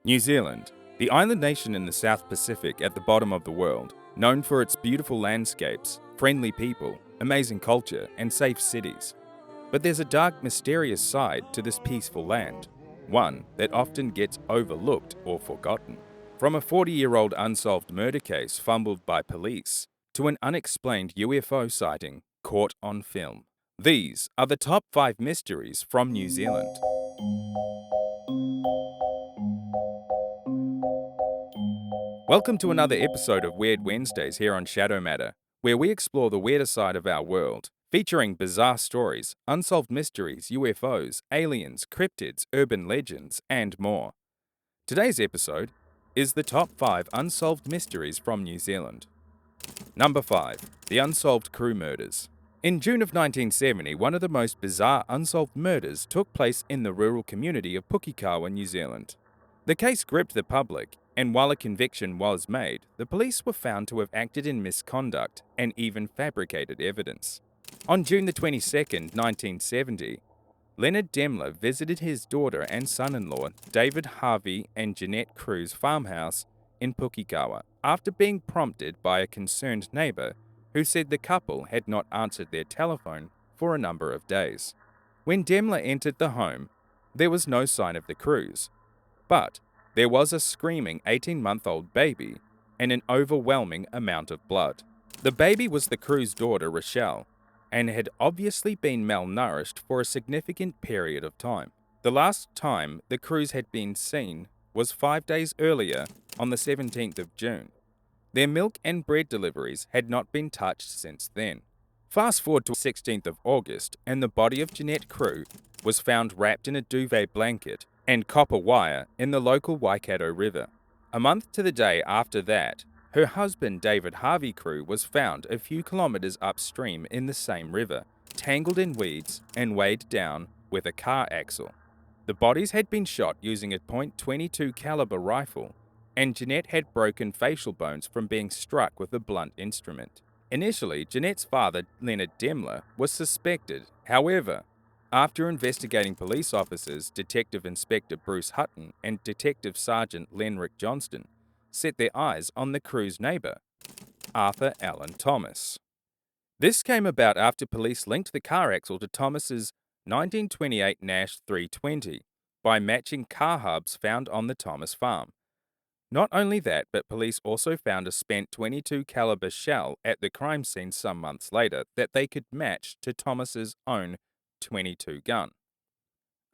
New Zealand, the island nation in the South Pacific at the bottom of the world, known for its beautiful landscapes, friendly people, amazing culture, and safe cities. But there's a dark, mysterious side to this peaceful land, one that often gets overlooked or forgotten. From a 40-year-old unsolved murder case fumbled by police to an unexplained UFO sighting caught on film. These are the top 5 mysteries from New Zealand. Welcome to another episode of Weird Wednesdays here on Shadow Matter, where we explore the weirder side of our world, featuring bizarre stories, unsolved mysteries, UFOs, aliens, cryptids, urban legends, and more. Today's episode is the top 5 unsolved mysteries from New Zealand. Number 5. The Unsolved Crewe Murders. In June of 1970, one of the most bizarre unsolved murders took place in the rural community of Pukekohe, New Zealand. The case gripped the public, and while a conviction was made, the police were found to have acted in misconduct and even fabricated evidence. On June the 22nd, 1970, Leonard Demler visited his daughter and son-in-law, David Harvey and Jeanette Crewe's farmhouse in Pukekohe, after being prompted by a concerned neighbour who said the couple had not answered their telephone for a number of days. When Demler entered the home, there was no sign of the Crews, but there was a screaming 18-month-old baby and an overwhelming amount of blood. The baby was the Crews' daughter, Rochelle, and had obviously been malnourished for a significant period of time. The last time the Crews had been seen was 5 days earlier on the 17th of June. Their milk and bread deliveries had not been touched since then. Fast forward to 16th of August, and the body of Jeanette Crewe was found wrapped in a duvet blanket and copper wire in the local Waikato River. A month to the day after that, her husband David Harvey Crewe was found a few kilometres upstream in the same river, tangled in weeds and weighed down with a car axle. The bodies had been shot using a .22 caliber rifle, and Jeanette had broken facial bones from being struck with a blunt instrument. Initially, Jeanette's father, Leonard Demler, was suspected. However, after investigating police officers, Detective Inspector Bruce Hutton and Detective Sergeant Lenrick Johnston set their eyes on the Crews' neighbour, Arthur Allan Thomas. This came about after police linked the car axle to Thomas's 1928 Nash 320 by matching car hubs found on the Thomas farm. Not only that, but police also found a spent .22 caliber shell at the crime scene some months later that they could match to Thomas's own .22 gun.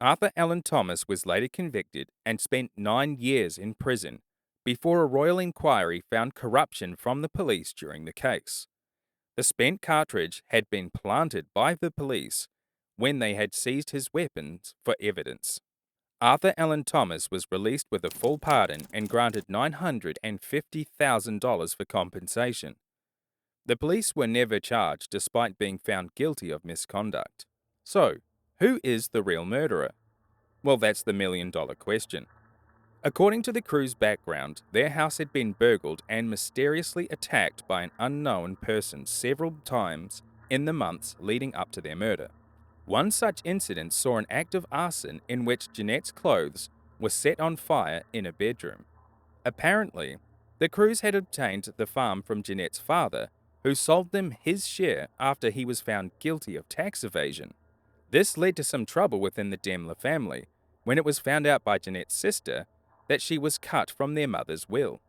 Arthur Allan Thomas was later convicted and spent 9 years in prison before a royal inquiry found corruption from the police during the case. The spent cartridge had been planted by the police when they had seized his weapons for evidence. Arthur Allan Thomas was released with a full pardon and granted $950,000 for compensation. The police were never charged despite being found guilty of misconduct. So, who is the real murderer? Well, that's the million-dollar question. According to the Crews' background, their house had been burgled and mysteriously attacked by an unknown person several times in the months leading up to their murder. One such incident saw an act of arson in which Jeanette's clothes were set on fire in a bedroom. Apparently, the Crews had obtained the farm from Jeanette's father, who sold them his share after he was found guilty of tax evasion. This led to some trouble within the Demler family when it was found out by Jeanette's sister that she was cut from their mother's will.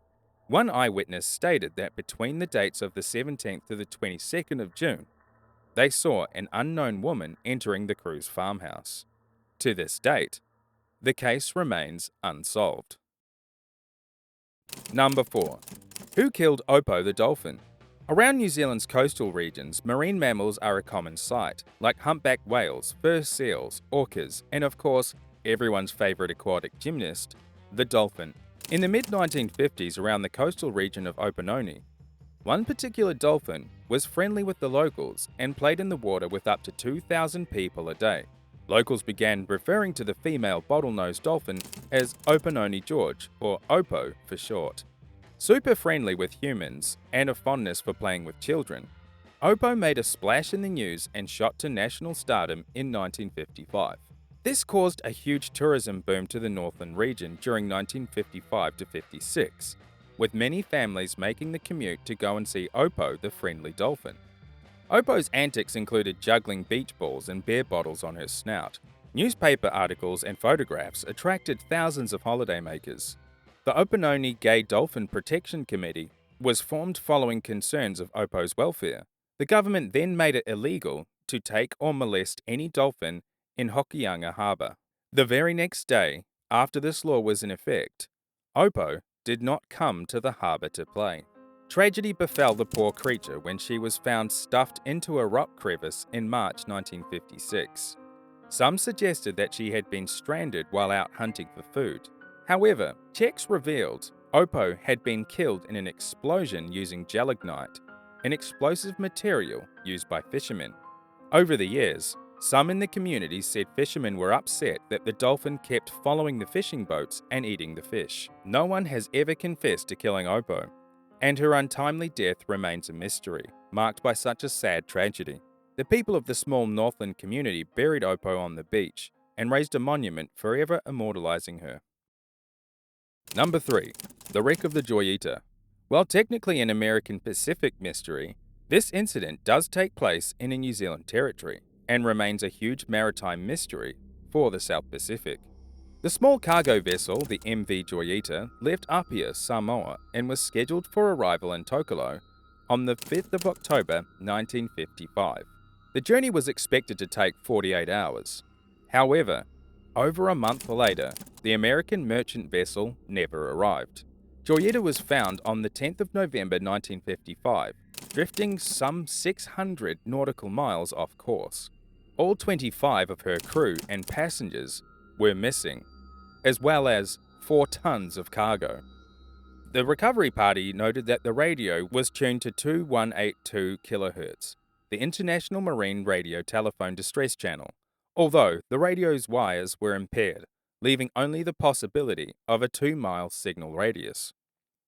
One eyewitness stated that between the dates of the 17th to the 22nd of June, they saw an unknown woman entering the Crews' farmhouse. To this date, the case remains unsolved. Number 4. Who killed Opo the Dolphin? Around New Zealand's coastal regions, marine mammals are a common sight, like humpback whales, fur seals, orcas, and of course, everyone's favourite aquatic gymnast, the dolphin. In the mid-1950s around the coastal region of Opononi, one particular dolphin was friendly with the locals and played in the water with up to 2,000 people a day. Locals began referring to the female bottlenose dolphin as Opononi George, or Opo for short. Super friendly with humans and a fondness for playing with children, Opo made a splash in the news and shot to national stardom in 1955. This caused a huge tourism boom to the northern region during 1955 to 56, with many families making the commute to go and see Opo the friendly dolphin. Opo's antics included juggling beach balls and beer bottles on her snout. Newspaper articles and photographs attracted thousands of holidaymakers. The Opononi Gay Dolphin Protection Committee was formed following concerns of Opo's welfare. The government then made it illegal to take or molest any dolphin in Hokianga Harbour. The very next day, after this law was in effect, Opo did not come to the harbour to play. Tragedy befell the poor creature when she was found stuffed into a rock crevice in March 1956. Some suggested that she had been stranded while out hunting for food. However, checks revealed Opo had been killed in an explosion using gelignite, an explosive material used by fishermen. Over the years, some in the community said fishermen were upset that the dolphin kept following the fishing boats and eating the fish. No one has ever confessed to killing Opo, and her untimely death remains a mystery, marked by such a sad tragedy. The people of the small northland community buried Opo on the beach and raised a monument forever immortalizing her. Number 3. The wreck of the JOYITA. While technically an American Pacific mystery, this incident does take place in a New Zealand territory and remains a huge maritime mystery for the South Pacific. The small cargo vessel, the MV JOYITA, left Apia, Samoa, and was scheduled for arrival in Tokolo on the 5th of October 1955. The journey was expected to take 48 hours. However, over a month later, the American merchant vessel never arrived. JOYITA was found on the 10th of November 1955, drifting some 600 nautical miles off course. All 25 of her crew and passengers were missing, as well as 4 tons of cargo. The recovery party noted that the radio was tuned to 2182 kHz, the International Marine Radio Telephone Distress Channel, although the radio's wires were impaired, leaving only the possibility of a 2-mile signal radius.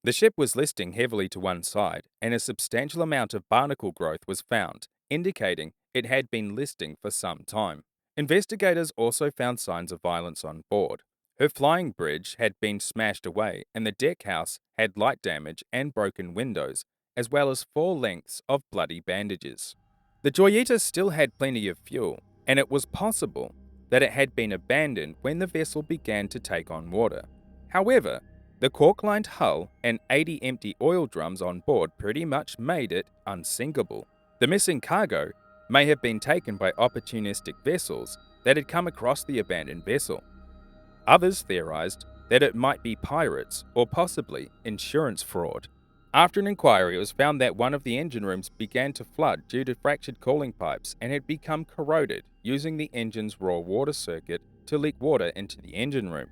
The ship was listing heavily to one side, and a substantial amount of barnacle growth was found, indicating it had been listing for some time. Investigators also found signs of violence on board. Her flying bridge had been smashed away, and the deckhouse had light damage and broken windows, as well as 4 lengths of bloody bandages. The JOYITA still had plenty of fuel, and it was possible that it had been abandoned when the vessel began to take on water. However, the cork-lined hull and 80 empty oil drums on board pretty much made it unsinkable. The missing cargo may have been taken by opportunistic vessels that had come across the abandoned vessel. Others theorized that it might be pirates or possibly insurance fraud. After an inquiry, it was found that one of the engine rooms began to flood due to fractured cooling pipes and had become corroded, using the engine's raw water circuit to leak water into the engine room.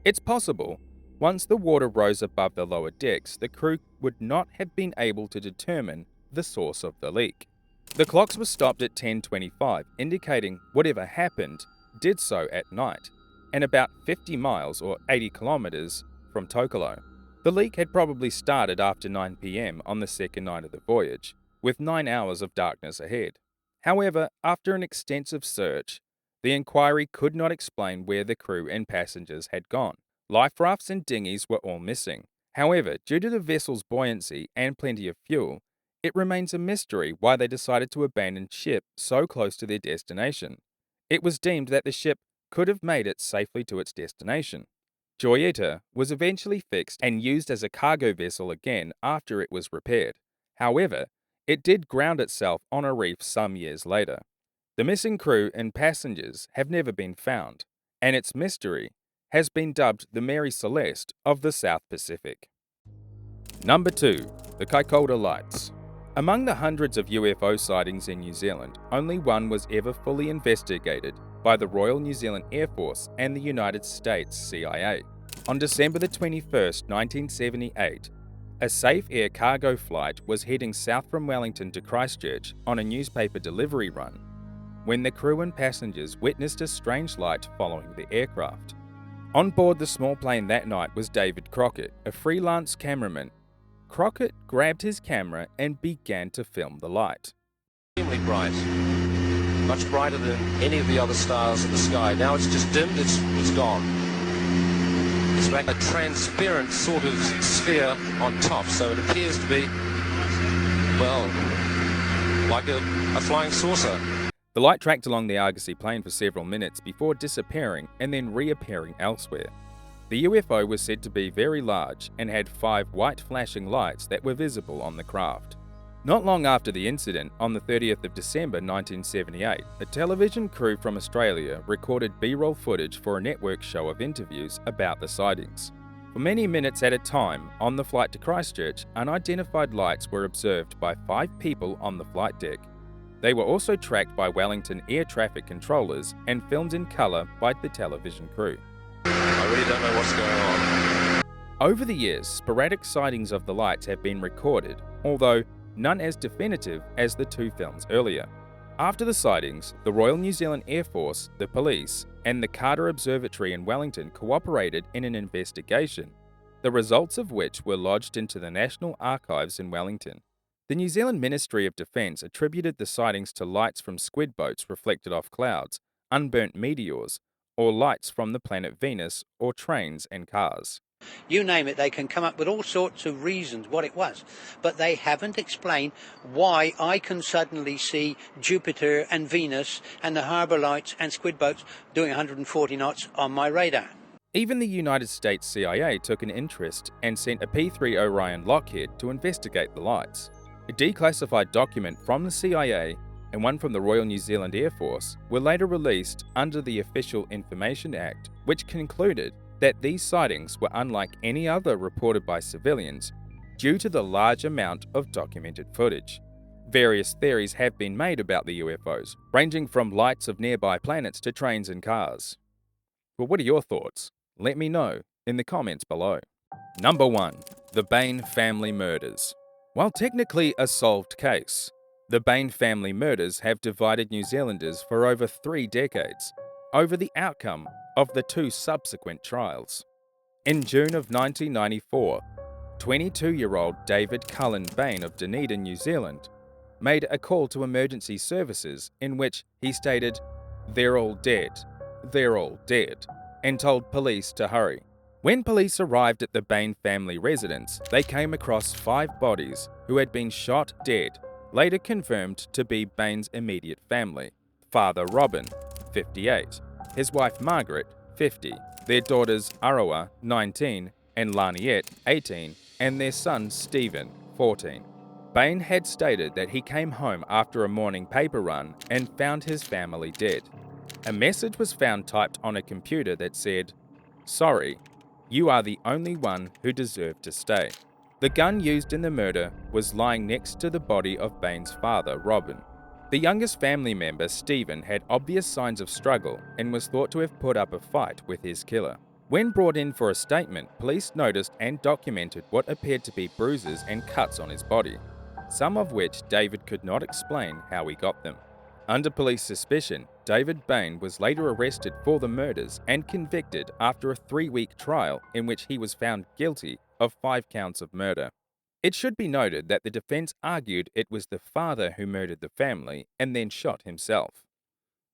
It's possible, once the water rose above the lower decks, the crew would not have been able to determine the source of the leak. The clocks were stopped at 10:25, indicating whatever happened did so at night, and about 50 miles or 80 kilometers from Tokolo. The leak had probably started after 9 p.m. on the second night of the voyage, with 9 hours of darkness ahead. However, after an extensive search, the inquiry could not explain where the crew and passengers had gone. Life rafts and dinghies were all missing. However, due to the vessel's buoyancy and plenty of fuel, it remains a mystery why they decided to abandon ship so close to their destination. It was deemed that the ship could have made it safely to its destination. JOYITA was eventually fixed and used as a cargo vessel again after it was repaired. However, it did ground itself on a reef some years later. The missing crew and passengers have never been found, and its mystery has been dubbed the Mary Celeste of the South Pacific. Number 2. The Kaikoura Lights. Among the hundreds of UFO sightings in New Zealand, only one was ever fully investigated by the Royal New Zealand Air Force and the United States CIA. On December the 21st, 1978, a Safe Air cargo flight was heading south from Wellington to Christchurch on a newspaper delivery run, when the crew and passengers witnessed a strange light following the aircraft. On board the small plane that night was David Crockett, a freelance cameraman. Crockett grabbed his camera and began to film the light. Extremely bright. much brighter than any of the other stars in the sky. Now it's just dimmed, it's gone. It's like a transparent sort of sphere on top, so it appears to be, well, like a flying saucer. The light tracked along the Argosy plain for several minutes before disappearing and then reappearing elsewhere. The UFO was said to be very large and had 5 white flashing lights that were visible on the craft. Not long after the incident, on the 30th of December 1978, a television crew from Australia recorded B-roll footage for a network show of interviews about the sightings. For many minutes at a time, on the flight to Christchurch, unidentified lights were observed by 5 people on the flight deck. They were also tracked by Wellington air traffic controllers and filmed in colour by the television crew. I really don't know what's going on. Over the years, sporadic sightings of the lights have been recorded, although none as definitive as the 2 films earlier. After the sightings, the Royal New Zealand Air Force, the police, and the Carter Observatory in Wellington cooperated in an investigation, the results of which were lodged into the National Archives in Wellington. The New Zealand Ministry of Defence attributed the sightings to lights from squid boats reflected off clouds, unburnt meteors, or lights from the planet Venus, or trains and cars. You name it, they can come up with all sorts of reasons what it was, but they haven't explained why I can suddenly see Jupiter and Venus and the harbour lights and squid boats doing 140 knots on my radar. Even the United States CIA took an interest and sent a P-3 Orion Lockheed to investigate the lights. A declassified document from the CIA and one from the Royal New Zealand Air Force were later released under the Official Information Act, which concluded that these sightings were unlike any other reported by civilians due to the large amount of documented footage. Various theories have been made about the UFOs, ranging from lights of nearby planets to trains and cars. Well, what are your thoughts? Let me know in the comments below. Number 1. The Bain family murders. While technically a solved case, the Bain family murders have divided New Zealanders for over 3 decades over the outcome of the 2 subsequent trials. In June of 1994, 22-year-old David Cullen Bain of Dunedin, New Zealand, made a call to emergency services in which he stated, "They're all dead, and told police to hurry. When police arrived at the Bain family residence, they came across 5 bodies who had been shot dead, later confirmed to be Bain's immediate family. Father Robin, 58, his wife Margaret, 50, their daughters Arawa, 19, and Laniet, 18, and their son Stephen, 14. Bain had stated that he came home after a morning paper run and found his family dead. A message was found typed on a computer that said, "Sorry, you are the only one who deserved to stay." The gun used in the murder was lying next to the body of Bain's father, Robin. The youngest family member, Stephen, had obvious signs of struggle and was thought to have put up a fight with his killer. When brought in for a statement, police noticed and documented what appeared to be bruises and cuts on his body, some of which David could not explain how he got them. Under police suspicion, David Bain was later arrested for the murders and convicted after a 3-week trial in which he was found guilty of 5 counts of murder. It should be noted that the defense argued it was the father who murdered the family and then shot himself.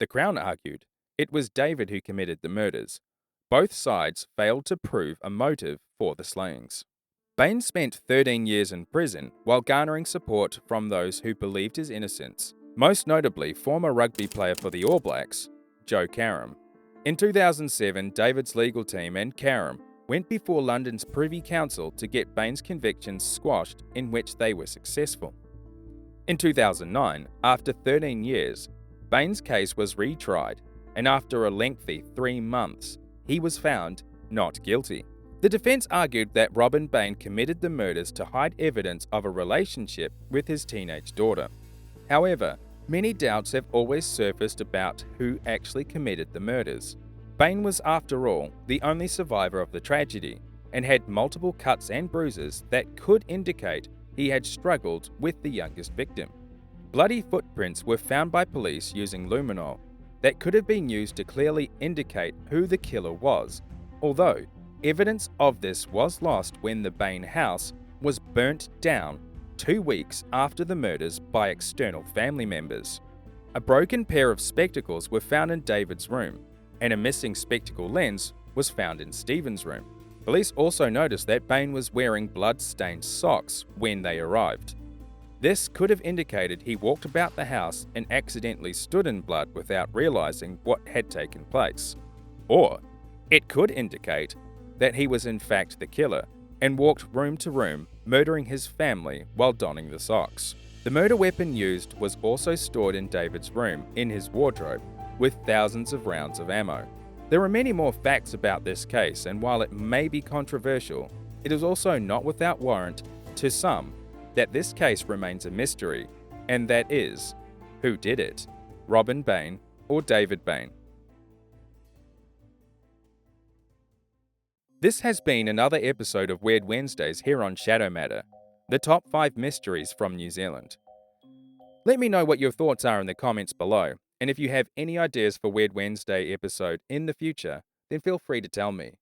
The Crown argued it was David who committed the murders. Both sides failed to prove a motive for the slayings. Bain spent 13 years in prison while garnering support from those who believed his innocence, most notably former rugby player for the All Blacks, Joe Karam. In 2007, David's legal team and Karam went before London's Privy Council to get Bain's convictions squashed, in which they were successful. In 2009, after 13 years, Bain's case was retried, and after a lengthy 3 months, he was found not guilty. The defense argued that Robin Bain committed the murders to hide evidence of a relationship with his teenage daughter. However, many doubts have always surfaced about who actually committed the murders. Bain was, after all, the only survivor of the tragedy and had multiple cuts and bruises that could indicate he had struggled with the youngest victim. Bloody footprints were found by police using luminol that could have been used to clearly indicate who the killer was, although evidence of this was lost when the Bain house was burnt down 2 weeks after the murders by external family members. A broken pair of spectacles were found in David's room, and a missing spectacle lens was found in Stephen's room. Police also noticed that Bain was wearing blood-stained socks when they arrived. This could have indicated he walked about the house and accidentally stood in blood without realizing what had taken place. Or it could indicate that he was in fact the killer and walked room to room, murdering his family while donning the socks. The murder weapon used was also stored in David's room in his wardrobe, with thousands of rounds of ammo. There are many more facts about this case, and while it may be controversial, it is also not without warrant to some that this case remains a mystery, and that is, who did it? Robin Bain or David Bain? This has been another episode of Weird Wednesdays here on Shadow Matter, the top 5 mysteries from New Zealand. Let me know what your thoughts are in the comments below, and if you have any ideas for Weird Wednesday episode in the future, then feel free to tell me.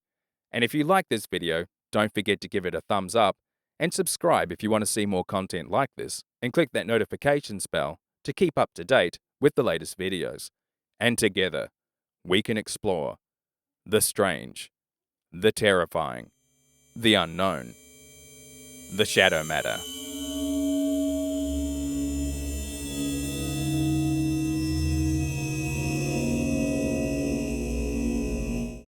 And if you like this video, don't forget to give it a thumbs up, and subscribe if you want to see more content like this, and click that notifications bell to keep up to date with the latest videos. And together, we can explore the strange, the terrifying, the unknown, the Shadow Matter.